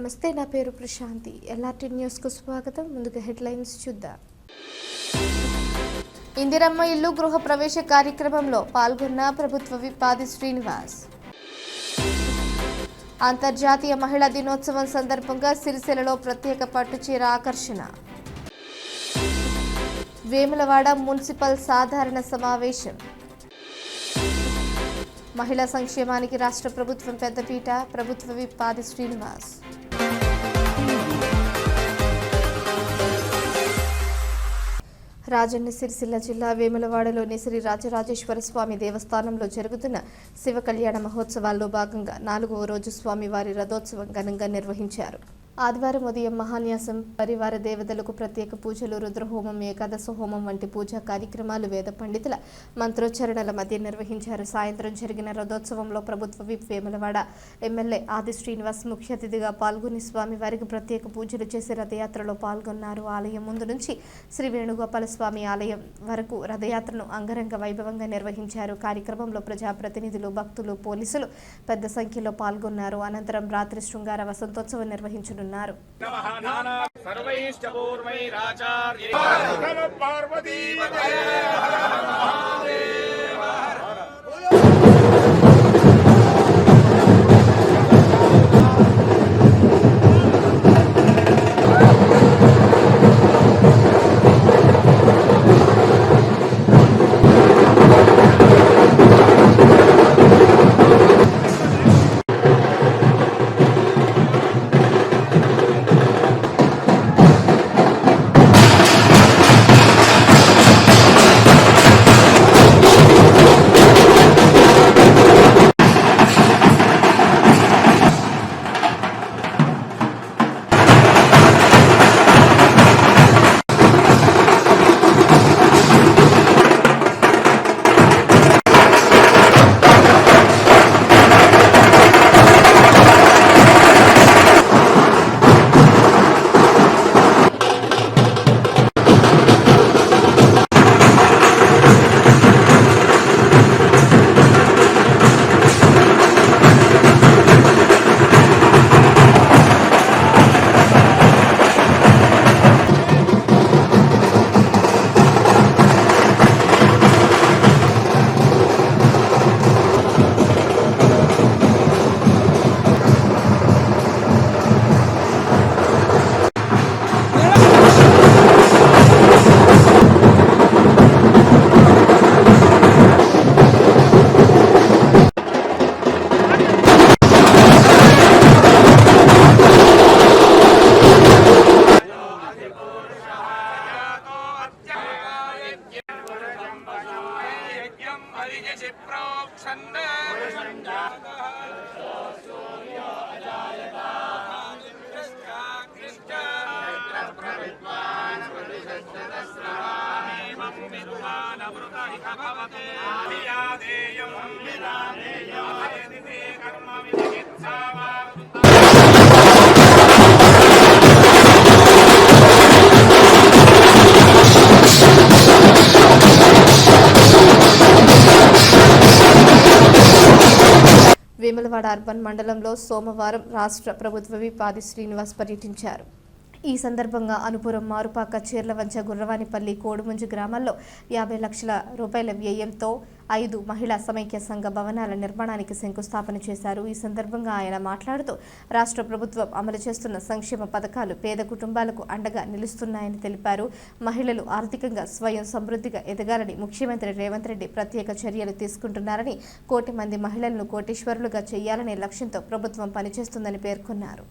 నమస్తే, నా పేరు ప్రశాంతి. ఎల్ఆర్టీ న్యూస్కు స్వాగతం. ముందుగా హెడ్లైన్స్ చూద్దాం. ఇందిరమ్మ ఇల్లు గృహ ప్రవేశ కార్యక్రమంలో పాల్గొన్న ప్రభుత్వ విప్ ఆది శ్రీనివాస్. అంతర్జాతీయ మహిళా దినోత్సవం సందర్భంగా సిరిసిల్లలో ప్రత్యేక పట్టుచీర ఆకర్షణ. వేములవాడ మున్సిపల్ సాధారణ సమావేశం. మహిళా సంక్షేమానికి రాష్ట్ర ప్రభుత్వం పెద్దపీట. ప్రభుత్వ విప్ ఆది శ్రీనివాస్. రాజన్న సిరిసిల్ల జిల్లా వేములవాడలోని శ్రీ రాజరాజేశ్వర స్వామి దేవస్థానంలో జరుగుతున్న శివ కళ్యాణ మహోత్సవాల్లో భాగంగా 4వ రోజు స్వామివారి రథోత్సవం ఘనంగా నిర్వహించారు. ఆదివారం ఉదయం మహాన్యాసం, పరివార దేవతలకు ప్రత్యేక పూజలు, రుద్రహోమం, ఏకాదశ హోమం వంటి పూజా కార్యక్రమాలు వేద పండితుల మంత్రోచ్చరణల మధ్య నిర్వహించారు. సాయంత్రం జరిగిన రథోత్సవంలో ప్రభుత్వ విప్ వేములవాడ ఎమ్మెల్యే ఆది శ్రీనివాస్ ముఖ్య అతిథిగా పాల్గొని స్వామివారికి ప్రత్యేక పూజలు చేసి రథయాత్రలో పాల్గొన్నారు. ఆలయం ముందు నుంచి శ్రీ వేణుగోపాల స్వామి ఆలయం వరకు రథయాత్రను అంగరంగ వైభవంగా నిర్వహించారు. కార్యక్రమంలో ప్రజాప్రతినిధులు, భక్తులు, పోలీసులు పెద్ద సంఖ్యలో పాల్గొన్నారు. అనంతరం రాత్రి శృంగార వసంతోత్సవం నిర్వహించనున్నారు. వేములవాడ అర్బన్ మండలంలో సోమవారం రాష్ట్ర ప్రభుత్వ విప్ ఆది శ్రీనివాస్ పర్యటించారు. ఈ సందర్భంగా అనుపురం, మారుపాక, చీర్లవంచ, గుర్రవానిపల్లి, కోడుముంజు గ్రామాల్లో 50 లక్షల రూపాయల వ్యయంతో 5 మహిళా సమైక్య సంఘ భవనాల నిర్మాణానికి శంకుస్థాపన చేశారు. ఈ సందర్భంగా ఆయన మాట్లాడుతూ రాష్ట్ర ప్రభుత్వం అమలు చేస్తున్న సంక్షేమ పథకాలు పేద కుటుంబాలకు అండగా నిలుస్తున్నాయని తెలిపారు. మహిళలు ఆర్థికంగా స్వయం సమృద్ధిగా ఎదగాలని ముఖ్యమంత్రి రేవంత్ రెడ్డి ప్రత్యేక చర్యలు తీసుకుంటున్నారని, 1 కోటి మంది మహిళలను కోటీశ్వరులుగా చేయాలనే లక్ష్యంతో ప్రభుత్వం పనిచేస్తుందని పేర్కొన్నారు.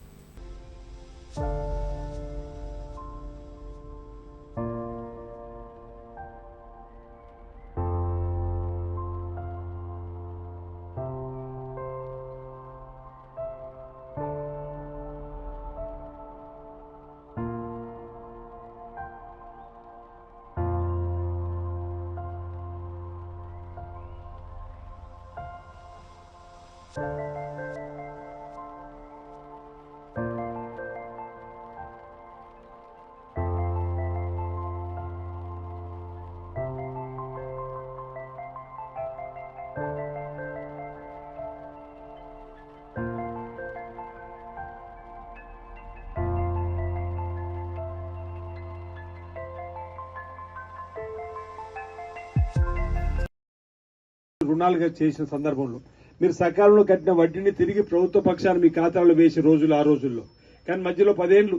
రుణాలుగా చేసిన సందర్భంలో మీరు సకాలంలో కట్టిన వడ్డీని తిరిగి ప్రభుత్వ పక్షాన్ని మీ ఖాతాలో వేసే రోజులు ఆ రోజుల్లో. కానీ మధ్యలో 10 ఏళ్లు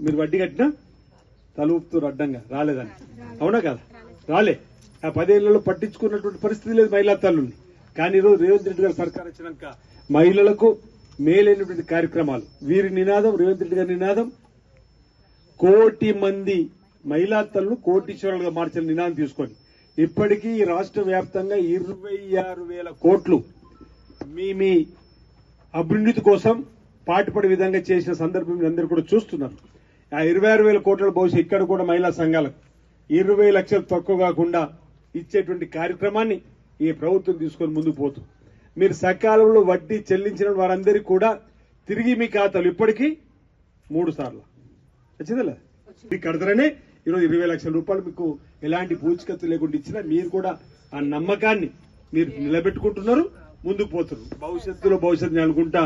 మీరు వడ్డీ కట్టినా తలూపుతూ అడ్డంగా రాలేదని, అవునా కదా? రాలే. ఆ 10 ఏళ్లలో పట్టించుకున్నటువంటి పరిస్థితి లేదు మహిళా తల్లుల్ని. కానీ ఈరోజు రేవంత్ రెడ్డి గారి సర్కార్ వచ్చినాక మహిళలకు మేలైనటువంటి కార్యక్రమాలు. వీరి నినాదం, రేవంత్ రెడ్డి గారి నినాదం, 1 కోటి మంది మహిళా తల్లు కోటీశ్వరులుగా మార్చిన నినాదం తీసుకొని ఇప్పటికీ రాష్ట్ర వ్యాప్తంగా 26,000 కోట్లు మీ అభివృద్ధి కోసం పాటుపడే విధంగా చేసిన సందర్భం అందరూ కూడా చూస్తున్నారు. ఆ 26,000 కోట్ల బహుశా ఇక్కడ కూడా మహిళా సంఘాలకు 20 లక్షలు తక్కువ కాకుండా ఇచ్చేటువంటి కార్యక్రమాన్ని ఈ ప్రభుత్వం తీసుకొని ముందుకు పోతుంది. మీరు సకాలంలో వడ్డీ చెల్లించిన వారందరికీ కూడా తిరిగి మీ ఖాతాలు ఇప్పటికీ 3 సార్లు వచ్చిందా మీకు కడతారనే ఈరోజు 20 లక్షల రూపాయలు మీకు ఎలాంటి పూచికత్తు లేకుండా ఇచ్చినా మీరు కూడా ఆ నమ్మకాన్ని మీరు నిలబెట్టుకుంటున్నారు, ముందుకు పోతున్నారు. భవిష్యత్తుని అనుకుంటా.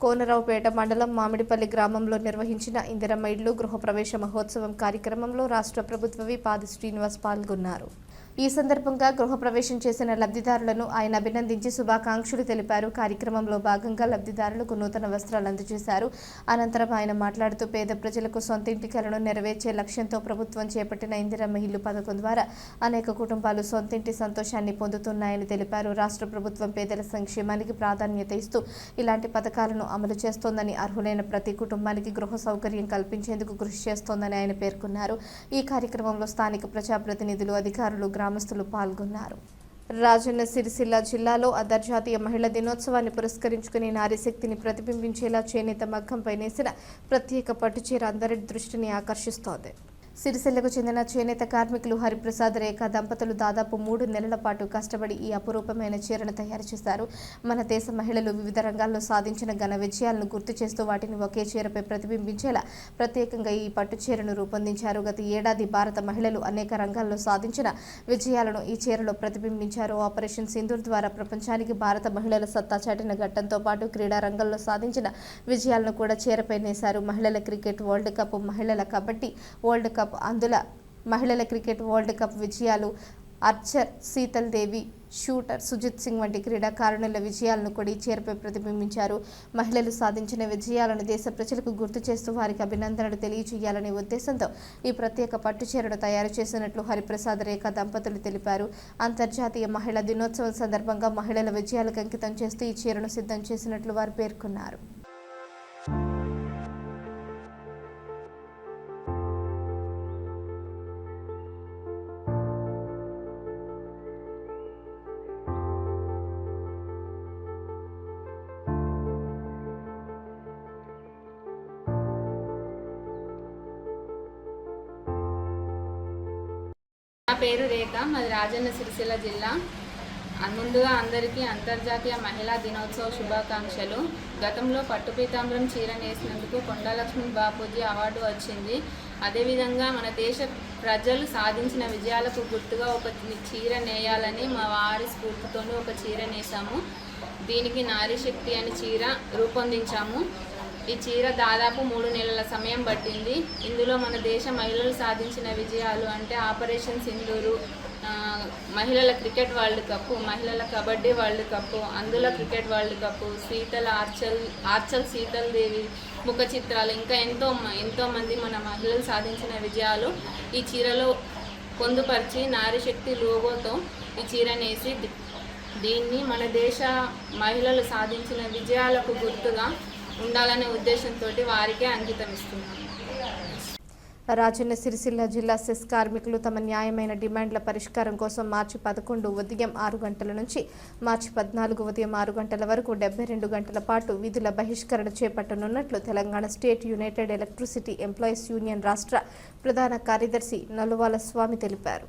కోనరావుపేట మండలం మామిడిపల్లి గ్రామంలో నిర్వహించిన ఇందిరమ్మ ఇళ్లు గృహప్రవేశ మహోత్సవం కార్యక్రమంలో రాష్ట్ర ప్రభుత్వ విప్ ఆది శ్రీనివాస్ పాల్గొన్నారు. ఈ సందర్భంగా గృహప్రవేశం చేసిన లబ్ధిదారులను ఆయన అభినందించి శుభాకాంక్షలు తెలిపారు. కార్యక్రమంలో భాగంగా లబ్ధిదారులకు నూతన వస్త్రాలు అందజేశారు. అనంతరం ఆయన మాట్లాడుతూ పేద ప్రజలకు సొంత ఇంటి కలను నెరవేర్చే లక్ష్యంతో ప్రభుత్వం చేపట్టిన ఇందిరమ్మ ఇల్లు పథకం ద్వారా అనేక కుటుంబాలు సొంతింటి సంతోషాన్ని పొందుతున్నాయని తెలిపారు. రాష్ట్ర ప్రభుత్వం పేదల సంక్షేమానికి ప్రాధాన్యత ఇస్తూ ఇలాంటి పథకాలను అమలు చేస్తోందని, అర్హులైన ప్రతి కుటుంబానికి గృహ సౌకర్యం కల్పించేందుకు కృషి చేస్తోందని ఆయన పేర్కొన్నారు. ఈ కార్యక్రమంలో స్థానిక ప్రజాప్రతినిధులు, అధికారులు, గ్రామస్తులు పాల్గొన్నారు. రాజన్న సిరిసిల్ల జిల్లాలో అంతర్జాతీయ మహిళా దినోత్సవాన్ని పురస్కరించుకుని నారీశక్తిని ప్రతిబింబించేలా చేనేత మగ్గంపై నేసిన ప్రత్యేక పట్టుచీర అందరి దృష్టిని ఆకర్షిస్తోంది. సిరిసిల్లకు చెందిన చేనేత కార్మికులు హరిప్రసాద్, రేఖ దంపతులు దాదాపు 3 నెలల పాటు కష్టపడి ఈ అపురూపమైన చీరను తయారు చేశారు. మన దేశ మహిళలు వివిధ రంగాల్లో సాధించిన ఘన విజయాలను గుర్తు చేస్తూ వాటిని ఒకే చీరపై ప్రతిబింబించేలా ప్రత్యేకంగా ఈ పట్టు చీరను రూపొందించారు. గత ఏడాది భారత మహిళలు అనేక రంగాల్లో సాధించిన విజయాలను ఈ చీరలో ప్రతిబింబించారు. ఆపరేషన్ సింధూర్ ద్వారా ప్రపంచానికి భారత మహిళల సత్తా చాటిన ఘట్టంతో పాటు క్రీడా రంగంలో సాధించిన విజయాలను కూడా చీరపై నేశారు. మహిళల క్రికెట్ వరల్డ్ కప్, మహిళల కబడ్డీ వరల్డ్ కప్, అందులో మహిళల క్రికెట్ వరల్డ్ కప్ విజయాలు, ఆర్చర్ శీతల్ దేవి, షూటర్ సుజిత్ సింగ్ వంటి క్రీడాకారుణుల విజయాలను కూడా ఈ చీరపై ప్రతిబింబించారు. మహిళలు సాధించిన విజయాలను దేశ ప్రజలకు గుర్తు చేస్తూ వారికి అభినందనలు తెలియజేయాలనే ఉద్దేశంతో ఈ ప్రత్యేక పట్టు చీరను తయారు చేసినట్లు హరిప్రసాద్, రేఖ దంపతులు తెలిపారు. అంతర్జాతీయ మహిళా దినోత్సవం సందర్భంగా మహిళల విజయాలకు అంకితం చేస్తూ ఈ చీరను సిద్ధం చేసినట్లు వారు పేర్కొన్నారు. నా పేరు రేఖ, మాది రాజన్న సిరిసిల్ల జిల్లా. ముందుగా అందరికీ అంతర్జాతీయ మహిళా దినోత్సవ శుభాకాంక్షలు. గతంలో పట్టు పీతాంబరం చీర నేసినందుకు కొండలక్ష్మి బాపూజీ అవార్డు వచ్చింది. అదేవిధంగా మన దేశ ప్రజలు సాధించిన విజయాలకు గుర్తుగా ఒక చీర నేయాలని మా వారి స్ఫూర్తితోనే ఒక చీర నేసాము. దీనికి నారీ శక్తి అని చీర రూపొందించాము. ఈ చీర దాదాపు 3 నెలల సమయం పట్టింది. ఇందులో మన దేశ మహిళలు సాధించిన విజయాలు అంటే ఆపరేషన్ సింధూరు, మహిళల క్రికెట్ వరల్డ్ కప్, మహిళల కబడ్డీ వరల్డ్ కప్, అందులో క్రికెట్ వరల్డ్ కప్, ఆర్చల్ శీతల్ దేవి ముఖ చిత్రాలు, ఇంకా ఎంతోమంది మన మహిళలు సాధించిన విజయాలు ఈ చీరలో పొందుపరిచి నారీశక్తి లోగోతో ఈ చీర నేసి దీన్ని మన దేశ మహిళలు సాధించిన విజయాలకు గుర్తుగా ఉండాలనే ఉద్దేశంతో వారికే అంకితం ఇస్తున్నాను. రాజన్న సిరిసిల్ల జిల్లా సెస్ కార్మికులు తమ న్యాయమైన డిమాండ్ల పరిష్కారం కోసం మార్చి 11 ఉదయం 6 గంటల నుంచి మార్చి 14 ఉదయం 6 గంటల వరకు 72 గంటల పాటు విధుల బహిష్కరణ చేపట్టనున్నట్లు Telangana state united electricity employees union రాష్ట్ర ప్రధాన కార్యదర్శి నలువాల స్వామి తెలిపారు.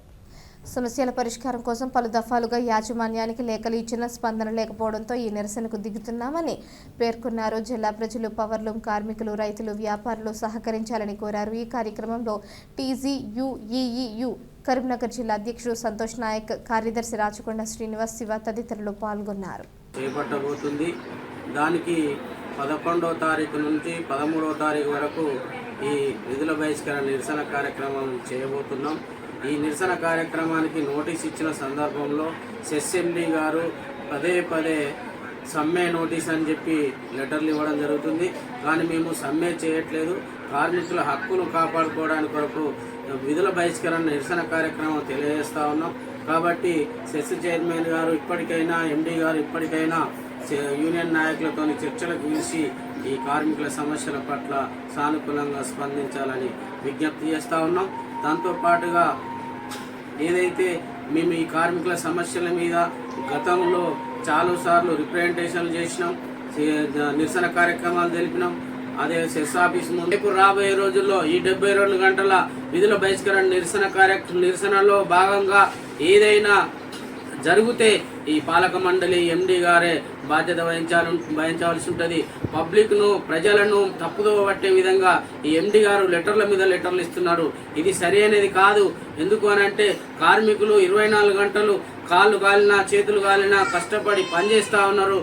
సమస్యల పరిష్కారం కోసం పలు దఫాలుగా యాజమాన్యానికి లేఖలు ఇచ్చిన స్పందన లేకపోవడంతో ఈ నిరసనకు దిగుతున్నామని పేర్కొన్నారు. జిల్లా ప్రజలు, పవర్లూమ్ కార్మికులు, రైతులు, వ్యాపారులు సహకరించాలని కోరారు. ఈ కార్యక్రమంలో టీజీయూఈయు కరీంనగర్ జిల్లా అధ్యక్షుడు సంతోష్ నాయక్, కార్యదర్శి రాచకొండ శ్రీనివాస్, శివ తదితరులు పాల్గొన్నారు. చేపట్టబోతుంది. దానికి 11వ తారీఖు నుంచి 13వ తారీఖు వరకు ఈ విధుల బహిష్కరణ నిరసన కార్యక్రమం చేయబోతున్నాం. ఈ నిరసన కార్యక్రమానికి నోటీస్ ఇచ్చిన సందర్భంలో సెస్ఎండి గారు పదే పదే సమ్మె నోటీస్ అని చెప్పి లెటర్లు ఇవ్వడం జరుగుతుంది. కానీ మేము సమ్మె చేయట్లేదు, కార్మికుల హక్కులు కాపాడుకోవడానికి కొరకు విధుల బహిష్కరణ నిరసన కార్యక్రమం తెలియజేస్తూ ఉన్నాం. కాబట్టి సెస్ చైర్మన్ గారు ఇప్పటికైనా, ఎండీ గారు ఇప్పటికైనా యూనియన్ నాయకులతో చర్చలకు పిలిచి ఈ కార్మికుల సమస్యల పట్ల సానుకూలంగా స్పందించాలని విజ్ఞప్తి చేస్తూ ఉన్నాం. దాంతోపాటుగా ఏదైతే మేము ఈ కార్మికుల సమస్యల మీద గతంలో చాలాసార్లు రిప్రజెంటేషన్లు చేసినాం, నిరసన కార్యక్రమాలు తెలిపినాం. అదే సెస్ ఆఫీస్ ముందు రేపు రాబోయే రోజుల్లో ఈ 72 గంటల విధుల బహిష్కరణ నిరసనలో భాగంగా ఏదైనా జరిగితే ఈ పాలక మండలి ఎండీ గారే బాధ్యత వహించవలసి ఉంటుంది. పబ్లిక్ను, ప్రజలను తప్పుదో పట్టే విధంగా ఈ ఎండీ గారు లెటర్ల మీద లెటర్లు ఇస్తున్నారు. ఇది సరి అనేది కాదు. ఎందుకు అనంటే కార్మికులు 24 గంటలు కాళ్ళు కాలినా చేతులు కాలినా కష్టపడి పనిచేస్తూ ఉన్నారు.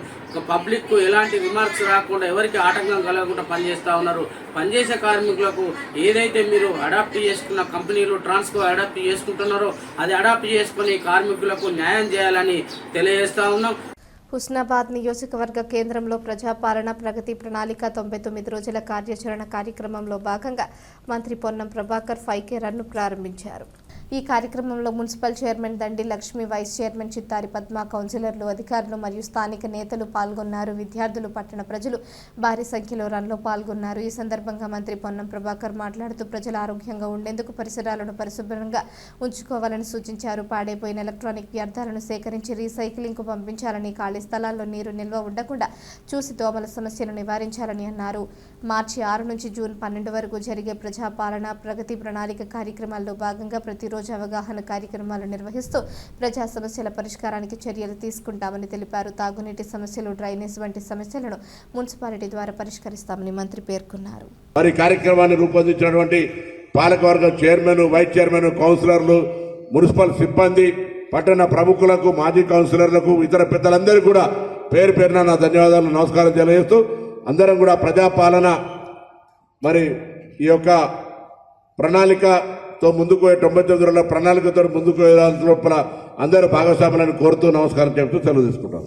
పబ్లిక్ కు ఎలాంటి రిమార్క్స్ రాకుండా, ఎవరికి ఆటంకం కలగకుండా పనిచేస్తూ ఉన్నారు. పనిచేసే కార్మికులకు ఏదైతే మీరు అడాప్ట్ చేసుకున్న కంపెనీలు ట్రాన్స్కో అడాప్ట్ చేసుకుంటున్నారో అది అడాప్ట్ చేసుకుని కార్మికులకు న్యాయం చేయాలని తెలియజేస్తా ఉన్నాం. హుస్నాబాద్ నియోజకవర్గ కేంద్రంలో ప్రజాపాలన ప్రగతి ప్రణాళిక 99 రోజుల కార్యాచరణ కార్యక్రమంలో భాగంగా మంత్రి పొన్నం ప్రభాకర్ 5K రన్ను ప్రారంభించారు. ఈ కార్యక్రమంలో మున్సిపల్ చైర్మన్ దండి లక్ష్మి, వైస్ చైర్మన్ చిత్తారి పద్మ, కౌన్సిలర్లు, అధికారులు మరియు స్థానిక నేతలు పాల్గొన్నారు. విద్యార్థులు, పట్టణ ప్రజలు భారీ సంఖ్యలో రన్లో పాల్గొన్నారు. ఈ సందర్భంగా మంత్రి పొన్నం ప్రభాకర్ మాట్లాడుతూ ప్రజలు ఆరోగ్యంగా ఉండేందుకు పరిసరాలను పరిశుభ్రంగా ఉంచుకోవాలని సూచించారు. పాడైపోయిన ఎలక్ట్రానిక్ వ్యర్థాలను సేకరించి రీసైక్లింగ్కు పంపించాలని, ఖాళీ స్థలాల్లో నీరు నిల్వ ఉండకుండా చూసి దోమల సమస్యను నివారించాలని అన్నారు. మార్చి 6 నుంచి జూన్ 12 వరకు జరిగే ప్రజాపాలన ప్రగతి ప్రణాళిక కార్యక్రమాల్లో భాగంగా ప్రతిరోజు అవగాహన కార్యక్రమాలు నిర్వహిస్తూ ప్రజా సమస్యల పరిష్కారానికి చర్యలు తీసుకుంటామని తెలిపారు. తాగునీటి సమస్యలు, డ్రైనేజ్ వంటి సమస్యలను మున్సిపాలిటీ ద్వారా పరిష్కరిస్తామని మంత్రి పేర్కొన్నారు. మరి కార్యక్రమాన్ని రూపొందించినటువంటి పాలకవర్గం చైర్మన్, వైస్ చైర్మన్, కౌన్సిలర్లు, మున్సిపల్ సిబ్బంది, పట్టణ ప్రముఖులకు, మాజీ కౌన్సిలర్లకు, ఇతర పెద్దలందరికీ కూడా పేరు పేరున నా ధన్యవాదాలు, నమస్కారం తెలియజేస్తూ అందరం కూడా ప్రజాపాలన మరి ఈ యొక్క ప్రణాళికతో ముందుకు 99 రోజుల ప్రణాళికతో ముందుకు లోపల అందరూ భాగస్వాములను కోరుతూ నమస్కారం చెబుతూ సెలవు తీసుకుంటాం.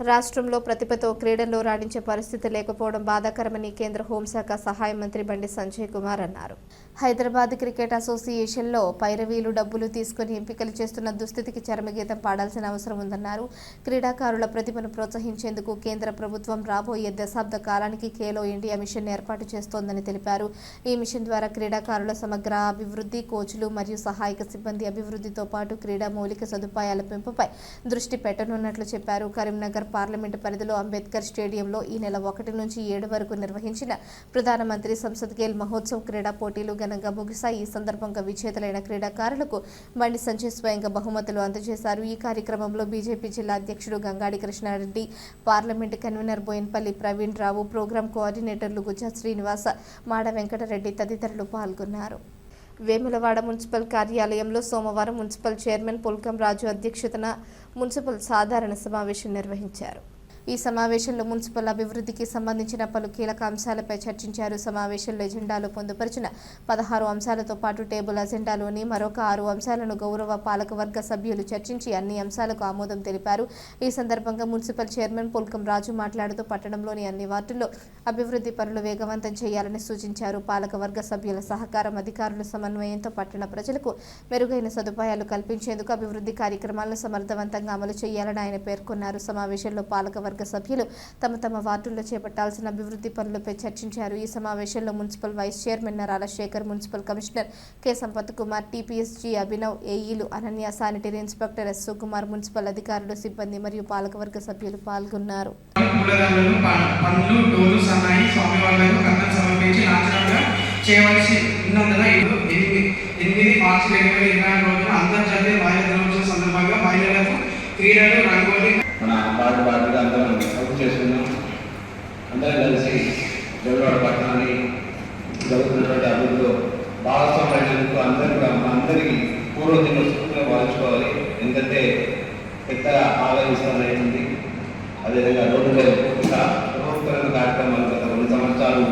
రాష్ట్రంలో ప్రతిభతో క్రీడల్లో రాణించే పరిస్థితి లేకపోవడం బాధాకరమని కేంద్ర హోంశాఖ సహాయ మంత్రి బండి సంజయ్ కుమార్ అన్నారు. హైదరాబాద్ క్రికెట్ అసోసియేషన్లో పైరవీలు డబ్బులు తీసుకుని ఎంపికలు చేస్తున్న దుస్థితికి చరమగీతం పాడాల్సిన అవసరం ఉందన్నారు. క్రీడాకారుల ప్రతిభను ప్రోత్సహించేందుకు కేంద్ర ప్రభుత్వం రాబోయే దశాబ్ద కాలానికి ఖేలో ఇండియా మిషన్ ఏర్పాటు చేస్తోందని తెలిపారు. ఈ మిషన్ ద్వారా క్రీడాకారుల సమగ్ర అభివృద్ధి, కోచ్లు మరియు సహాయక సిబ్బంది అభివృద్ధితో పాటు క్రీడా మౌలిక సదుపాయాల పెంపుపై దృష్టి పెట్టనున్నట్లు చెప్పారు. కరీంనగర్ పార్లమెంటు పరిధిలో అంబేద్కర్ స్టేడియంలో ఈ నెల 1 నుంచి 7 వరకు నిర్వహించిన ప్రధానమంత్రి సంసద్ ఖేల్ మహోత్సవ్ క్రీడా పోటీలు ఘనంగా ముగిశాయి. ఈ సందర్భంగా విజేతలైన క్రీడాకారులకు బండి సంజయ్ స్వయంగా బహుమతులు అందజేశారు. ఈ కార్యక్రమంలో బీజేపీ జిల్లా అధ్యక్షుడు Gangadi Krishna Reddy, parliament convener Boinpally Praveen Rao, programme కోఆర్డినేటర్లు Gujja Srinivasa, మాడ వెంకటరెడ్డి తదితరులు పాల్గొన్నారు. వేములవాడ మున్సిపల్ కార్యాలయంలో సోమవారం మున్సిపల్ చైర్మన్ పుల్కం రాజు అధ్యక్షతన మున్సిపల్ సాధారణ సమావేశం నిర్వహించారు. ఈ సమావేశంలో మున్సిపల్ అభివృద్ధికి సంబంధించిన పలు కీలక అంశాలపై చర్చించారు. సమావేశంలో ఎజెండాలో పొందుపరిచిన 16 అంశాలతో పాటు టేబుల్ అజెండాలోని మరొక 6 అంశాలను గౌరవ పాలకవర్గ సభ్యులు చర్చించి అన్ని అంశాలకు ఆమోదం తెలిపారు. ఈ సందర్భంగా మున్సిపల్ చైర్మన్ పుల్కం రాజు మాట్లాడుతూ పట్టణంలోని అన్ని వార్డుల్లో అభివృద్ధి పనులు వేగవంతం చేయాలని సూచించారు. పాలకవర్గ సభ్యుల సహకారం, అధికారుల సమన్వయంతో పట్టణ ప్రజలకు మెరుగైన సదుపాయాలు కల్పించేందుకు అభివృద్ధి కార్యక్రమాలను సమర్థవంతంగా అమలు చేయాలని ఆయన పేర్కొన్నారు. సమావేశంలో పాలకవర్గ సభ్యులు తమ వార్డుల్లో చేపట్టాల్సిన అభివృద్ధి పనులపై చర్చించారు. ఈ సమావేశంలో municipal vice chairman Narala Shekhar, municipal commissioner K Sampath Kumar, TPSG Abhinav, ఏఈలు Ananya, sanitary inspector S Sukumar, municipal అధికారులు, సిబ్బంది మరియు పాలకవర్గ సభ్యులు పాల్గొన్నారు. చేయవలసి ఉన్నందున 8 మార్చి 2024 రోజున అంతర్జాతీయ మహిళా దినోత్సవం సందర్భంగా మహిళలకు క్రీడలు, రంగోలి మన బాగా అందరం వర్క్ చేసుకున్నాం. అందరం కలిసి జగవాడ పట్టణాన్ని జరుగుతున్నటువంటి అభివృద్ధిలో భాగస్వామ్యమైనందుకు అందరికీ పూర్వదినోత్సవంగా భావించుకోవాలి. ఎందుకంటే పెద్ద ఆలోచిస్తామని ఉంది. అదేవిధంగా రోడ్డు ప్రభుత్వ కార్యక్రమాలు గత 2 సంవత్సరాలు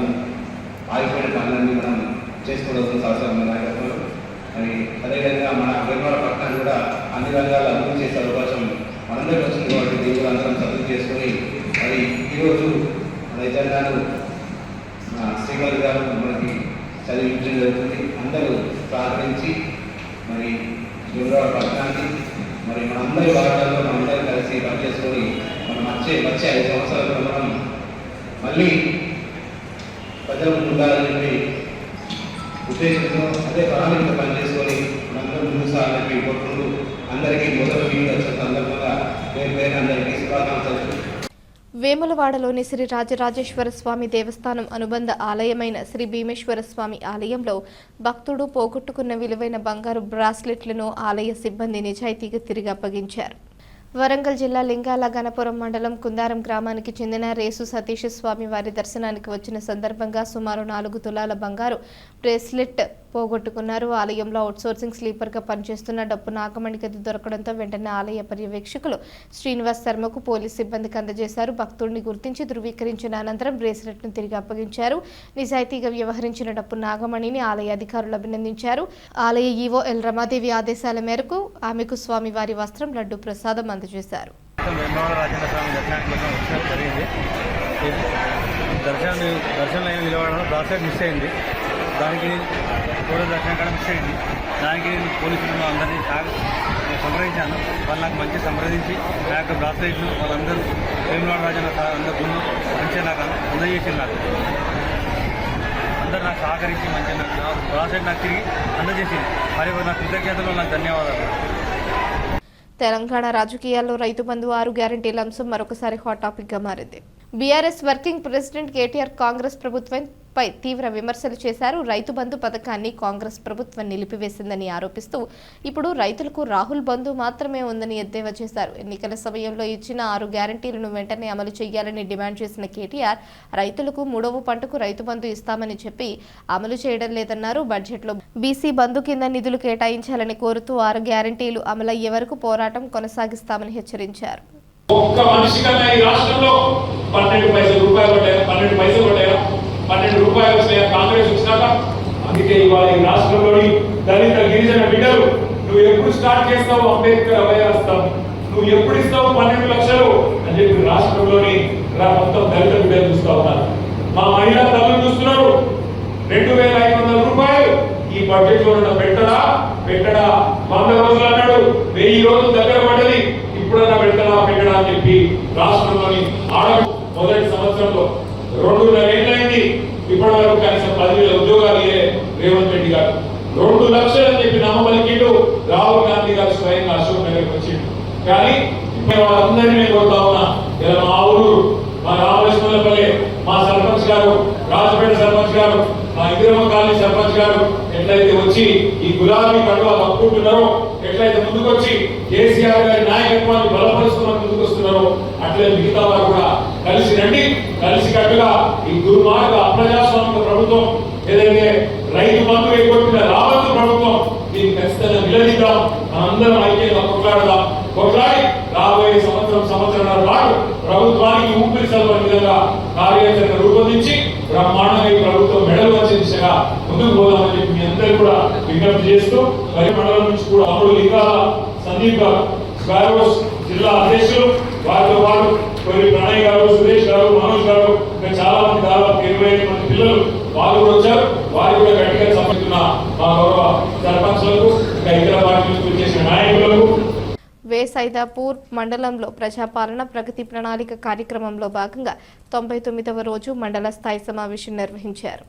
ఆగిపోయిన పనులన్నీ మనం చేసుకోవడం అవసరం నాయకత్వంలో మరి అదేవిధంగా మన వేమల పట్టణాన్ని కూడా అన్ని రంగాల్లో అభివృద్ధి చేసే అవకాశం మనందరికీ వచ్చింది కాబట్టి దీన్ని అందరం సబ్మిట్ చేసుకొని మరి ఈరోజు మన ఎజెండాను శ్రీమతి గారు మనకి చదివించడం జరుగుతుంది. అందరూ సహకరించి మరి వేములవాడ పట్టణానికి మరి మనందరి వార్తల్లో మనందరం కలిసి పనిచేసుకొని మనం వచ్చే 5 సంవత్సరాలు మనం మళ్ళీ ప్రజల ముందు ఉండాలని చెప్పి ఉద్దేశంతో అదే ప్రణాళికతో పనిచేసుకొని మనందరం ముందు సాగాలని కోరుకుంటూ అందరికీ మొదటి మీటింగ్ వచ్చిన సందర్భంగా పేరు అందరికీ శుభాకాంక్షలు. వేములవాడలోని శ్రీ రాజరాజేశ్వర స్వామి దేవస్థానం అనుబంధ ఆలయమైన శ్రీ భీమేశ్వర స్వామి ఆలయంలో భక్తుడు పోగొట్టుకున్న విలువైన బంగారు బ్రాస్లెట్లను ఆలయ సిబ్బంది నిజాయితీగా తిరిగి అప్పగించారు. వరంగల్ జిల్లా లింగాల గణపురం మండలం కుందారం గ్రామానికి చెందిన రేసు సతీష్ స్వామి వారి దర్శనానికి వచ్చిన సందర్భంగా సుమారు 4 తులాల బంగారు బ్రేస్లెట్ పోగొట్టుకున్నారు. ఆలయంలో అవుట్సోర్సింగ్ స్లీపర్గా పనిచేస్తున్న డప్పు నాగమణి గది దొరకడంతో వెంటనే ఆలయ పర్యవేక్షకులు శ్రీనివాస్ శర్మకు పోలీస్ సిబ్బందికి అందజేశారు. భక్తుడిని గుర్తించి ధృవీకరించిన అనంతరం బ్రేస్లెట్ను తిరిగి అప్పగించారు. నిజాయితీగా వ్యవహరించిన డప్పు నాగమణిని ఆలయ అధికారులు అభినందించారు. ఆలయ ఈవో ఎల్ రమాదేవి ఆదేశాల మేరకు ఆమెకు స్వామివారి వస్త్రం లడ్డు ప్రసాదం అందజేశారు. దర్శనం నిలబడడం బ్రాస్లెట్ మిస్ అయింది. దానికి పోలీసు దర్శనం కూడా మిస్ అయింది. దానికి నేను పోలీసులను అందరినీ సంప్రదించాను. వాళ్ళు నాకు మంచి సంప్రదించి నా యొక్క బ్రాస్లెట్లు వాళ్ళందరూ వేములవాడ రాజన్న అందరూ మంచిగా నాకు అందజేసినారు. అందరూ నాకు సహకరించి మంచిగా బ్రాస్లెట్ నాకు తిరిగి అందజేసింది. మరి నా కృతజ్ఞతలు నాకు ధన్యవాదాలు. తెలంగాణ రాజకీయాల్లో రైతు బంధు 6 గ్యారెంటీల అంశం మరొకసారి హాట్ టాపిక్ గా మారింది. BRS working president KTR Congress ప్రభుత్వంపై తీవ్ర విమర్శలు చేశారు. రైతు బంధు పథకాన్ని కాంగ్రెస్ ప్రభుత్వం నిలిపివేసిందని ఆరోపిస్తూ ఇప్పుడు రైతులకు రాహుల్ బంధు మాత్రమే ఉందని ఎద్దేవా చేశారు. ఎన్నికల సమయంలో ఇచ్చిన 6 గ్యారెంటీలను వెంటనే అమలు చేయాలని డిమాండ్ చేసిన కేటీఆర్ రైతులకు 3వ పంటకు రైతు బంధు ఇస్తామని చెప్పి అమలు చేయడం లేదన్నారు. బడ్జెట్లో బీసీ బంధు కింద నిధులు కేటాయించాలని కోరుతూ 6 గ్యారెంటీలు అమలయ్యే వరకు పోరాటం కొనసాగిస్తామని హెచ్చరించారు. ఒక్క మనిషి కన్నా ఈ రాష్ట్రంలో 12 రూపాయలు పడ్డాయా, 12 పైసలు పడ్డాయా, 12 రూపాయలు వస్తాయా కాంగ్రెస్ వచ్చినాక? అందుకే ఇవాళ ఈ రాష్ట్రంలోని దళిత గిరిజన బిడ్డలు నువ్వు ఎప్పుడు స్టార్ట్ చేస్తావు అంబేద్కర్ అభయాస్తం, నువ్వు ఎప్పుడు ఇస్తావు 12 లక్షలు అని చెప్పి రాష్ట్రంలోని మొత్తం దళిత బిడ్డలు చూస్తా ఉన్నారు. మా మహిళా తల్లులు చూస్తున్నారు. 2500 రూపాయలు ఈ బడ్జెట్ లో పెట్టడా 100 రోజులు అన్నాడు, 1000 రోజులు దగ్గర పడ్డది. ఇప్పుడన్నా పెట్టడా అని చెప్పి రాష్ట్రంలోని మొదటి సంవత్సరంలో 2.5 ఏళ్ళైంది. ఇప్పటి వరకు కనీసం 10,000 ఉద్యోగాలు రేవంత్ రెడ్డి గారు 2 లక్షలు అని చెప్పి నమ్మబలికిండు. రాహుల్ గాంధీ గారు స్వయంగా అశోక్ నగర్కి వచ్చిండు. కానీ ఇప్పుడు వాళ్ళందరినీ నేను కోరుతా ఉన్నా, ఇలా మా ఊరు మా రామలక్ష్మణపల్లి మా సర్పంచ్ గారు, రాజపేట సర్పంచ్ గారు, మా ఇందిరమ్మ కాలనీ సర్పంచ్ గారు ఎట్లయితే వచ్చి ఈ గులాబీ కండువా కప్పుకుంటున్నారో, ఎట్లయితే ముందుకొచ్చి కేసీఆర్ గారి నాయకత్వాన్ని బలపరుస్తున్న ముందుకు వస్తున్నారో, అట్లే మిగతా వారు కూడా కలిసి రండి. కలిసి కట్టుగా ఈ దుర్మార్గ అప్రజాస్వామిక ప్రభుత్వం ఏదైతే రైతు బంధు ఎగ్గొట్టిన రాబందు ప్రభుత్వం, దీన్ని ఖచ్చితంగా నిలదీద్దాం. మనందరం ఐక్యంగా కొట్లాడదాం. కొట్లాడి రాబోయే సంవత్సరాల పాటు ప్రభుత్వానికి ఊపిరి సల్పని విధంగా కార్యాచరణ రూపొందించి బ్రహ్మాండంగా ఈ ప్రభుత్వం మెడలు వచ్చే దిశగా ముందుకు పోదామని చెప్పి మీ అందరూ కూడా విజ్ఞప్తి చేస్తూ, మరి మండలం నుంచి కూడా అప్పుడు లింగాల సందీప్ గారు, స్క్వారోస్ జిల్లా అధ్యక్షులు, వారితో పాటు కొన్ని ప్రణయ్ గారు, సురేష్ గారు, మనోజ్ గారు, ఇంకా చాలా మంది దాదాపు 25 మంది పిల్లలు వాళ్ళు కూడా వచ్చారు. వారు కూడా గట్టిగా సమర్పిస్తున్న మా గౌరవ సర్పంచ్లకు, ఇంకా ఇతర పార్టీ నుంచి వచ్చేసిన నాయకులకు. వేసైదాపూర్ మండలంలో ప్రజాపాలన ప్రగతి ప్రణాళిక కార్యక్రమంలో భాగంగా 99వ రోజు మండల స్థాయి సమావేశం నిర్వహించారు.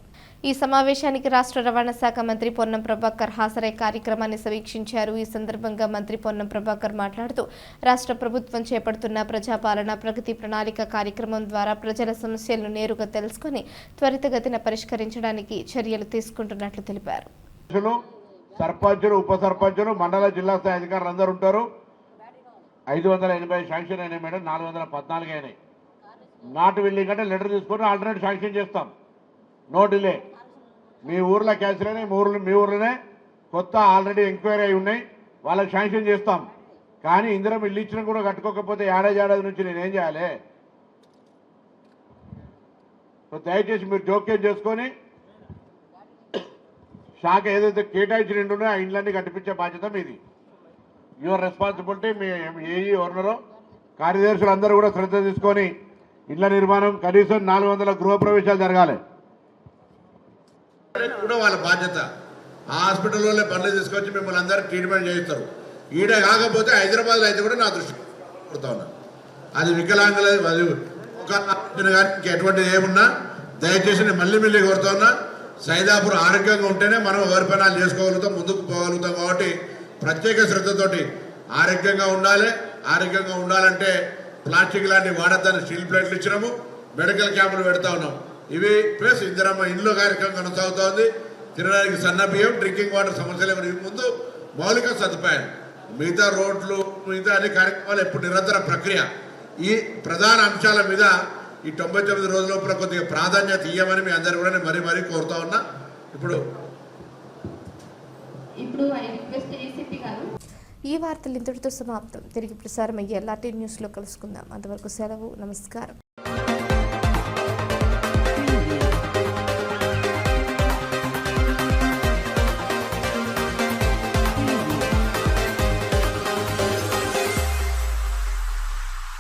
ఈ సమావేశానికి రాష్ట్ర రవాణా శాఖ మంత్రి పొన్నం ప్రభాకర్ హాజరై కార్యక్రమాన్ని సమీక్షించారు. ఈ సందర్భంగా మంత్రి పొన్నం ప్రభాకర్ మాట్లాడుతూ రాష్ట్ర ప్రభుత్వం చేపడుతున్న ప్రజాపాలన ప్రగతి ప్రణాళిక కార్యక్రమం ద్వారా ప్రజల సమస్యలను నేరుగా తెలుసుకుని త్వరితగతిన పరిష్కరించడానికి చర్యలు తీసుకుంటున్నట్లు తెలిపారు. సర్పంచులు, ఉప సర్పంచులు, మండల జిల్లా స్థాయి అధికారులు అందరూ ఉంటారు. 580 శాంక్షన్ అయినాయి మేడం, 414 అయినాయి. నాట్ విల్లింగ్ అంటే లెటర్ తీసుకొని ఆల్టర్నేట్ శాంక్షన్ చేస్తాం. No delay. మీ ఊర్లో క్యాన్సిల్ అయినాయి, మీ ఊర్లోనే కొత్త ఆల్రెడీ ఎంక్వైరీ అయి ఉన్నాయి, వాళ్ళకి శాంక్షన్ చేస్తాం. కానీ ఇందిరం ఇల్లు ఇచ్చినా కూడా కట్టుకోకపోతే ఏడాది నుంచి నేనేం చేయాలి? దయచేసి మీరు జోక్యం చేసుకొని శాఖ ఏదైతే కేటాయించి నిండునో ఆ ఇండ్లన్నీ కట్టించే బాధ్యత మీది. Your responsibility. మీ ఏఈ ఓనరో కార్యదర్శులు అందరూ కూడా శ్రద్ధ తీసుకొని ఇళ్ల నిర్మాణం కనీసం 400 గృహప్రవేశాలు జరగాలి కూడా వాళ్ళ బాధ్యత. ఆ హాస్పిటల్లోనే పనులు తీసుకొచ్చి మిమ్మల్ని అందరూ ట్రీట్మెంట్ చేయిస్తారు. ఈడ కాకపోతే హైదరాబాద్లో అయితే కూడా నా దృష్టి కొడుతా ఉన్నా. అది వికలాంగుల అది కానీ ఎటువంటిది ఏమున్నా దయచేసి నేను మళ్ళీ కోరుతా ఉన్నా. సైదాపూర్ ఆరోగ్యంగా ఉంటేనే మనం ఎవరి పనాలు చేసుకోగలుగుతాం, ముందుకు పోగలుగుతాం. కాబట్టి ప్రత్యేక శ్రద్ధతోటి ఆరోగ్యంగా ఉండాలి. ఆరోగ్యంగా ఉండాలంటే ప్లాస్టిక్ లాంటివి వాడద్దని స్టీల్ ప్లేట్లు ఇచ్చినాము, మెడికల్ క్యాంపులు పెడతా ఉన్నాం. ఇవి ప్లస్ ఇందిరమ్మ ఇండ్లు కార్యక్రమం కొనసాగుతా ఉంది. తినడానికి సన్న బియ్యం, డ్రింకింగ్ వాటర్ సమస్యలు ఇవి ముందు మౌలిక సదుపాయాలు. మిగతా రోడ్లు, మిగతా అన్ని కార్యక్రమాలు ఎప్పుడు నిరంతర ప్రక్రియ. ఈ ప్రధాన అంశాల మీద ఈ 99 రోజుల లోపల కొద్దిగా ప్రాధాన్యత ఇవ్వమని మీ అందరు కూడా నేను మరీ కోరుతా ఉన్నా. ఇప్పుడు ఈ వార్తలు ఇంతటితో సమాప్తం. తిరిగి ప్రసారం అయ్యే LRT న్యూస్లో కలుసుకుందాం. అంతవరకు సెలవు. నమస్కారం.